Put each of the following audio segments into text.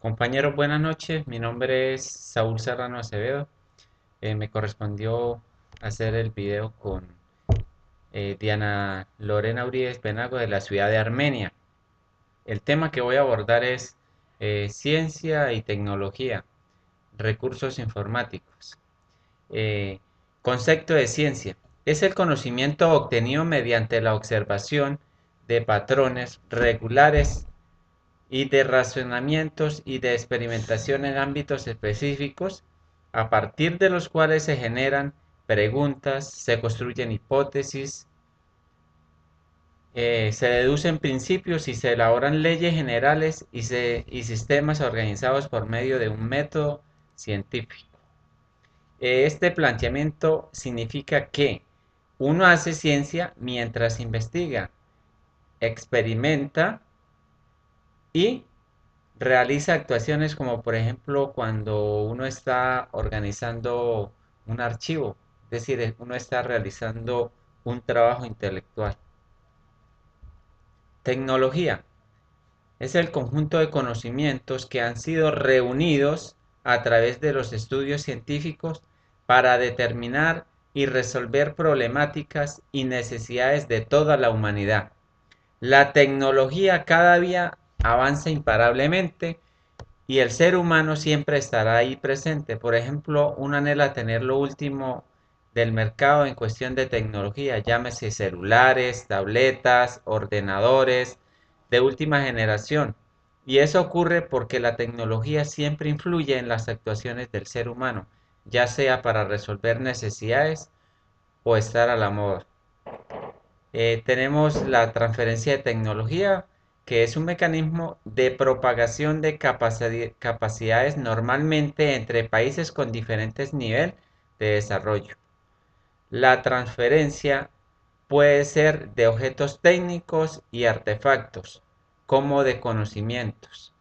Compañeros, buenas noches. Mi nombre es Saúl Serrano Acevedo. Me correspondió hacer el video con Diana Lorena Uribe Penago de la ciudad de Armenia. El tema que voy a abordar es ciencia y tecnología, recursos informáticos. Eh, Concepto de ciencia. Es el conocimiento obtenido mediante la observación de patrones regulares y de razonamientos y de experimentación en ámbitos específicos, a partir de los cuales se generan preguntas, se construyen hipótesis, se deducen principios y se elaboran leyes generales y sistemas organizados por medio de un método científico. Este planteamiento significa que uno hace ciencia mientras investiga, experimenta y realiza actuaciones como por ejemplo cuando uno está organizando un archivo, es decir, uno está realizando un trabajo intelectual. Tecnología es el conjunto de conocimientos que han sido reunidos a través de los estudios científicos para determinar y resolver problemáticas y necesidades de toda la humanidad. La tecnología cada día avanza imparablemente y el ser humano siempre estará ahí presente. Por ejemplo, uno anhela tener lo último del mercado en cuestión de tecnología, llámese celulares, tabletas, ordenadores de última generación. Y eso ocurre porque la tecnología siempre influye en las actuaciones del ser humano, ya sea para resolver necesidades o estar a la moda. Tenemos la transferencia de tecnología, que es un mecanismo de propagación de capacidades normalmente entre países con diferentes niveles de desarrollo. La transferencia puede ser de objetos técnicos y artefactos, como de conocimientos.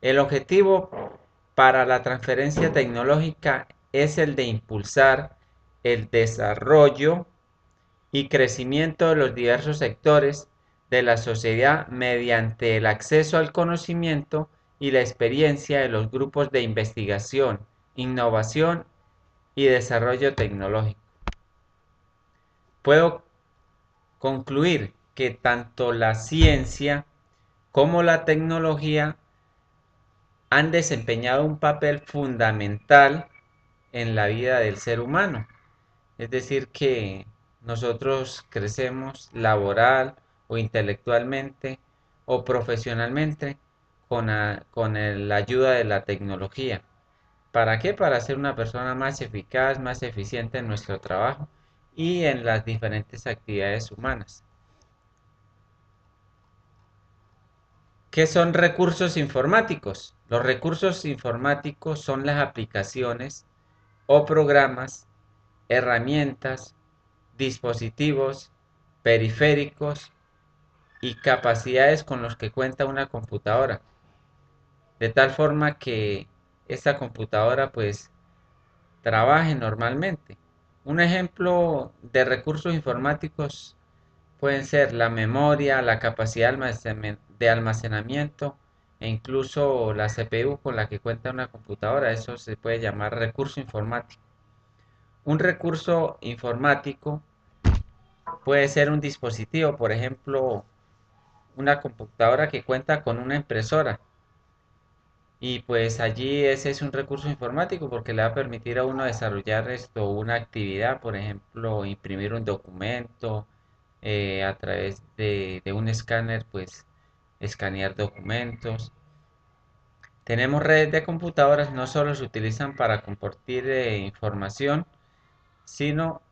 El objetivo para la transferencia tecnológica es el de impulsar el desarrollo y crecimiento de los diversos sectores de la sociedad mediante el acceso al conocimiento y la experiencia de los grupos de investigación, innovación y desarrollo tecnológico. Puedo concluir que tanto la ciencia como la tecnología han desempeñado un papel fundamental en la vida del ser humano. Es decir, que nosotros crecemos laboral o intelectualmente o profesionalmente con la ayuda de la tecnología. ¿Para qué? Para ser una persona más eficaz, más eficiente en nuestro trabajo y en las diferentes actividades humanas. ¿Qué son recursos informáticos? Los recursos informáticos son las aplicaciones o programas, herramientas, dispositivos, periféricos y capacidades con los que cuenta una computadora. De tal forma que esta computadora pues trabaje normalmente. Un ejemplo de recursos informáticos pueden ser la memoria, la capacidad de almacenamiento e incluso la CPU con la que cuenta una computadora. Eso se puede llamar recurso informático. Un recurso informático puede ser un dispositivo, por ejemplo, una computadora que cuenta con una impresora. Y pues allí ese es un recurso informático porque le va a permitir a uno desarrollar esto, una actividad, por ejemplo, imprimir un documento a través de un escáner, pues escanear documentos. Tenemos redes de computadoras, no solo se utilizan para compartir información, sino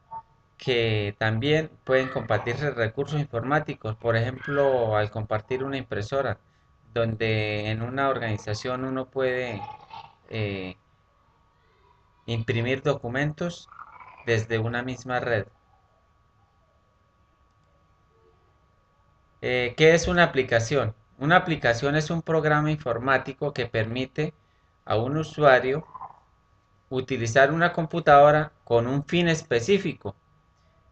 que también pueden compartirse recursos informáticos, por ejemplo, al compartir una impresora, donde en una organización uno puede eh, imprimir documentos desde una misma red. ¿Qué es una aplicación? Una aplicación es un programa informático que permite a un usuario utilizar una computadora con un fin específico.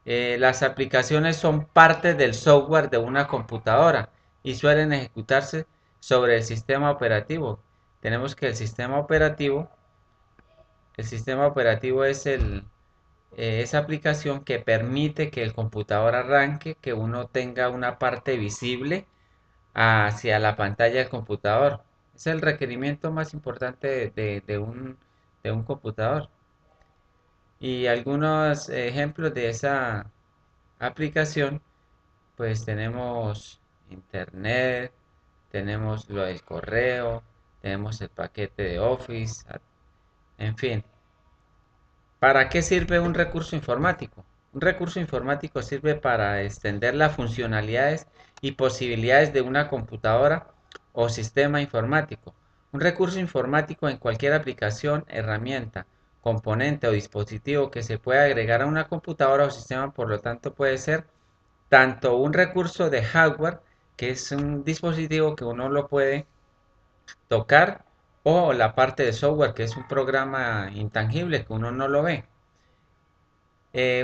Las aplicaciones son parte del software de una computadora y suelen ejecutarse sobre el sistema operativo. tenemos que el sistema operativo es esa aplicación que permite que el computador arranque, que uno tenga una parte visible hacia la pantalla del computador. Es el requerimiento más importante de un computador. Y algunos ejemplos de esa aplicación, pues tenemos internet, tenemos lo del correo, tenemos el paquete de Office, en fin. ¿Para qué sirve un recurso informático? Un recurso informático sirve para extender las funcionalidades y posibilidades de una computadora o sistema informático. Un recurso informático en cualquier aplicación, herramienta, componente o dispositivo que se pueda agregar a una computadora o sistema, por lo tanto puede ser tanto un recurso de hardware, que es un dispositivo que uno lo puede tocar, o la parte de software, que es un programa intangible que uno no lo ve.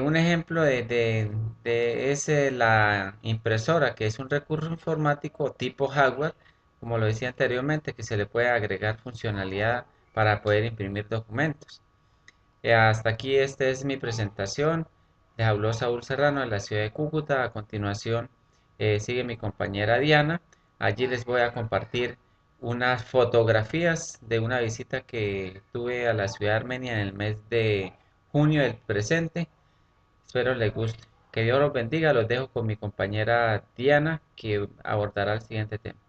Un ejemplo es la impresora, que es un recurso informático tipo hardware, como lo decía anteriormente, que se le puede agregar funcionalidad para poder imprimir documentos. Hasta aquí esta es mi presentación. Les habló Saúl Serrano de la ciudad de Cúcuta. A continuación sigue mi compañera Diana. Allí les voy a compartir unas fotografías de una visita que tuve a la ciudad de Armenia en el mes de junio del presente. Espero les guste. Que Dios los bendiga. Los dejo con mi compañera Diana, que abordará el siguiente tema.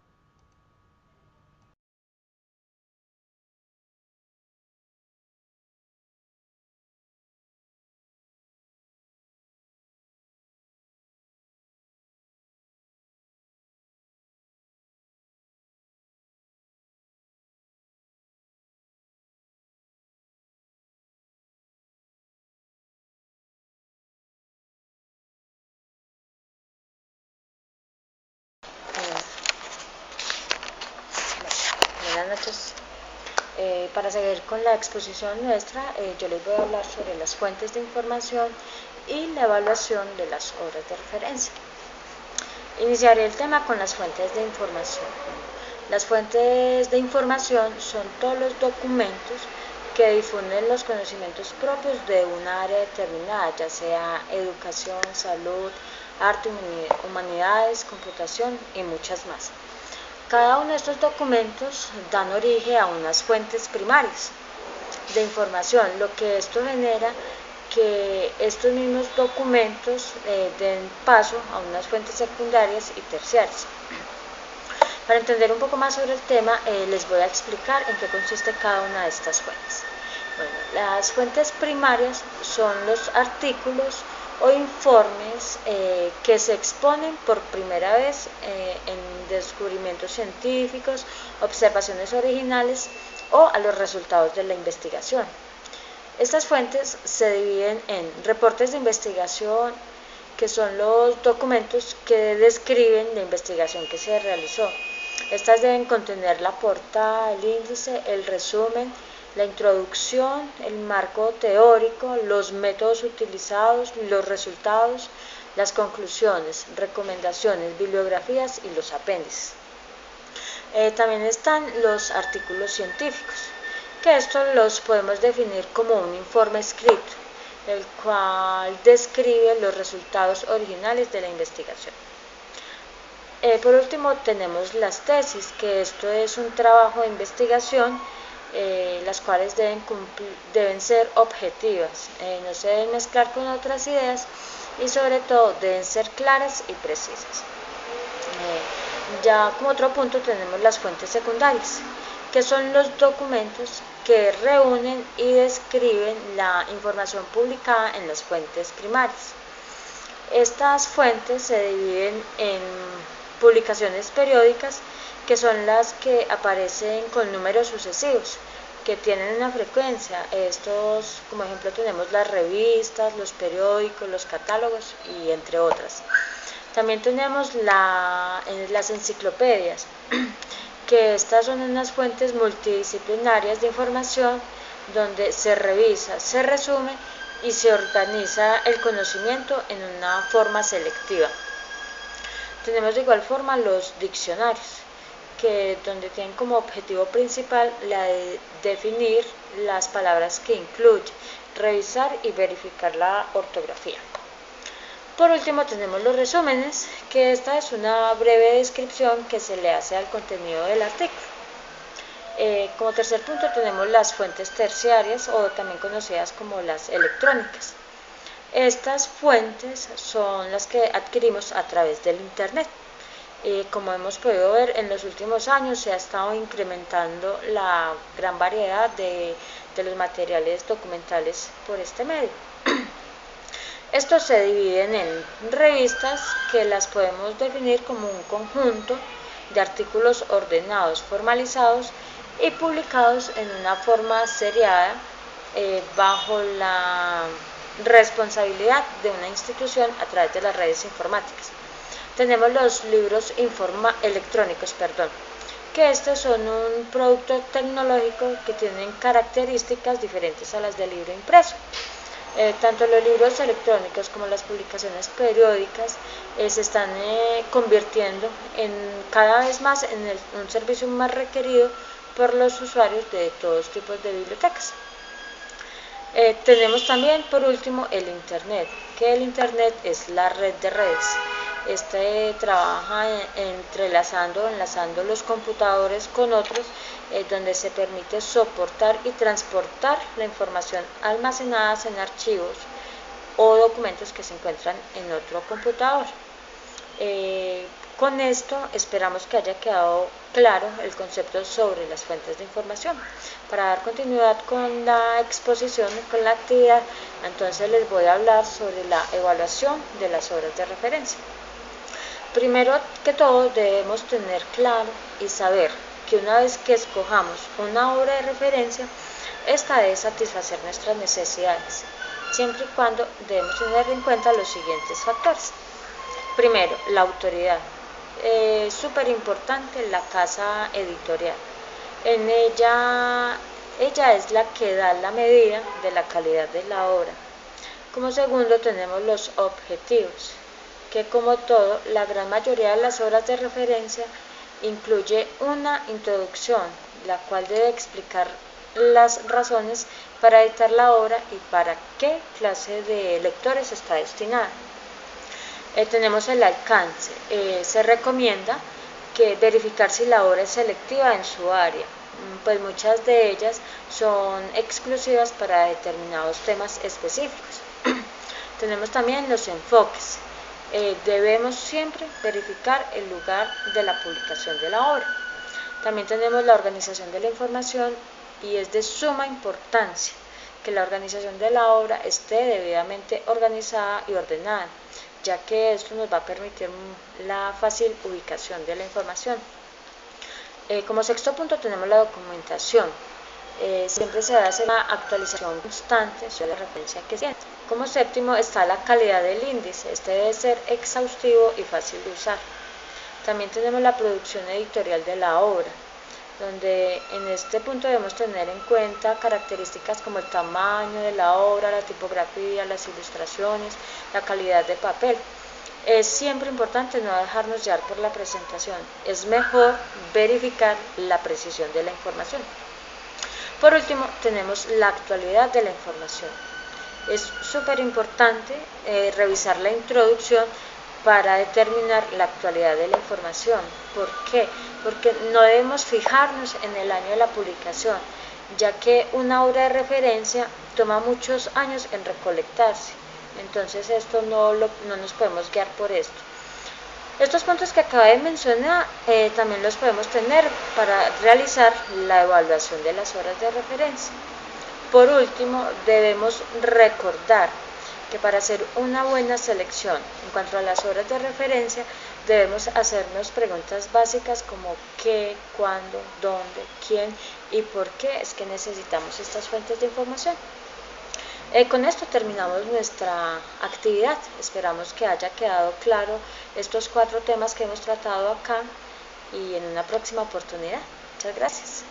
Buenas noches. Para seguir con la exposición nuestra, yo les voy a hablar sobre las fuentes de información y la evaluación de las obras de referencia. Iniciaré el tema con las fuentes de información. Las fuentes de información son todos los documentos que difunden los conocimientos propios de una área determinada, ya sea educación, salud, arte, humanidades, computación y muchas más. Cada uno de estos documentos dan origen a unas fuentes primarias de información, lo que esto genera que estos mismos documentos den paso a unas fuentes secundarias y terciarias. Para entender un poco más sobre el tema, les voy a explicar en qué consiste cada una de estas fuentes. Bueno, las fuentes primarias son los artículos o informes que se exponen por primera vez en descubrimientos científicos, observaciones originales o a los resultados de la investigación. Estas fuentes se dividen en reportes de investigación, que son los documentos que describen la investigación que se realizó. Estas deben contener la portada, el índice, el resumen, la introducción, el marco teórico, los métodos utilizados, los resultados, las conclusiones, recomendaciones, bibliografías y los apéndices. También están los artículos científicos, que estos los podemos definir como un informe escrito, el cual describe los resultados originales de la investigación. Por último tenemos las tesis, que esto es un trabajo de investigación, las cuales deben ser objetivas, no se deben mezclar con otras ideas y sobre todo deben ser claras y precisas. Ya como otro punto tenemos las fuentes secundarias, que son los documentos que reúnen y describen la información publicada en las fuentes primarias. Estas fuentes se dividen en publicaciones periódicas, que son las que aparecen con números sucesivos, que tienen una frecuencia. Estos, como ejemplo, tenemos las revistas, los periódicos, los catálogos y entre otras. También tenemos las enciclopedias, que estas son unas fuentes multidisciplinarias de información donde se revisa, se resume y se organiza el conocimiento en una forma selectiva. Tenemos de igual forma los diccionarios, donde tienen como objetivo principal la de definir las palabras que incluye, revisar y verificar la ortografía. Por último tenemos los resúmenes, que esta es una breve descripción que se le hace al contenido del artículo. Como tercer punto tenemos las fuentes terciarias o también conocidas como las electrónicas. Estas fuentes son las que adquirimos a través del Internet. Como hemos podido ver, en los últimos años se ha estado incrementando la gran variedad de los materiales documentales por este medio. Estos se dividen en revistas, que las podemos definir como un conjunto de artículos ordenados, formalizados y publicados en una forma seriada bajo la responsabilidad de una institución a través de las redes informáticas. Tenemos los libros electrónicos, que estos son un producto tecnológico que tienen características diferentes a las del libro impreso. Tanto los libros electrónicos como las publicaciones periódicas se están convirtiendo cada vez más en un servicio más requerido por los usuarios de todos tipos de bibliotecas. Tenemos también, por último, el Internet, que el Internet es la red de redes. Este trabaja enlazando los computadores con otros, donde se permite soportar y transportar la información almacenadas en archivos o documentos que se encuentran en otro computador. Con esto esperamos que haya quedado claro el concepto sobre las fuentes de información. Para dar continuidad con la exposición, con la actividad, entonces les voy a hablar sobre la evaluación de las obras de referencia. Primero que todo debemos tener claro y saber que una vez que escojamos una obra de referencia, esta debe satisfacer nuestras necesidades, siempre y cuando debemos tener en cuenta los siguientes factores. Primero, la autoridad. Súper importante la casa editorial. En ella es la que da la medida de la calidad de la obra. Como segundo tenemos los objetivos, que como todo, la gran mayoría de las obras de referencia incluye una introducción, la cual debe explicar las razones para editar la obra y para qué clase de lectores está destinada. Tenemos el alcance. Se recomienda verificar si la obra es selectiva en su área, pues muchas de ellas son exclusivas para determinados temas específicos. Tenemos también los enfoques. Debemos siempre verificar el lugar de la publicación de la obra. También tenemos la organización de la información, y es de suma importancia que la organización de la obra esté debidamente organizada y ordenada, ya que esto nos va a permitir la fácil ubicación de la información. Como sexto punto tenemos la documentación. Siempre se debe hacer una actualización constante sobre la referencia que se tiene. Como séptimo está la calidad del índice. Este debe ser exhaustivo y fácil de usar. También tenemos la producción editorial de la obra, donde en este punto debemos tener en cuenta características como el tamaño de la obra, la tipografía, las ilustraciones, la calidad de papel. Es siempre importante no dejarnos llevar por la presentación. Es mejor verificar la precisión de la información. Por último, tenemos la actualidad de la información. Es súper importante revisar la introducción para determinar la actualidad de la información. ¿Por qué? Porque no debemos fijarnos en el año de la publicación, ya que una obra de referencia toma muchos años en recolectarse. Entonces esto no nos podemos guiar por esto. Estos puntos que acabo de mencionar también los podemos tener para realizar la evaluación de las obras de referencia. Por último, debemos recordar que para hacer una buena selección en cuanto a las obras de referencia, debemos hacernos preguntas básicas como qué, cuándo, dónde, quién y por qué es que necesitamos estas fuentes de información. Con esto terminamos nuestra actividad. Esperamos que haya quedado claro estos 4 temas que hemos tratado acá, y en una próxima oportunidad. Muchas gracias.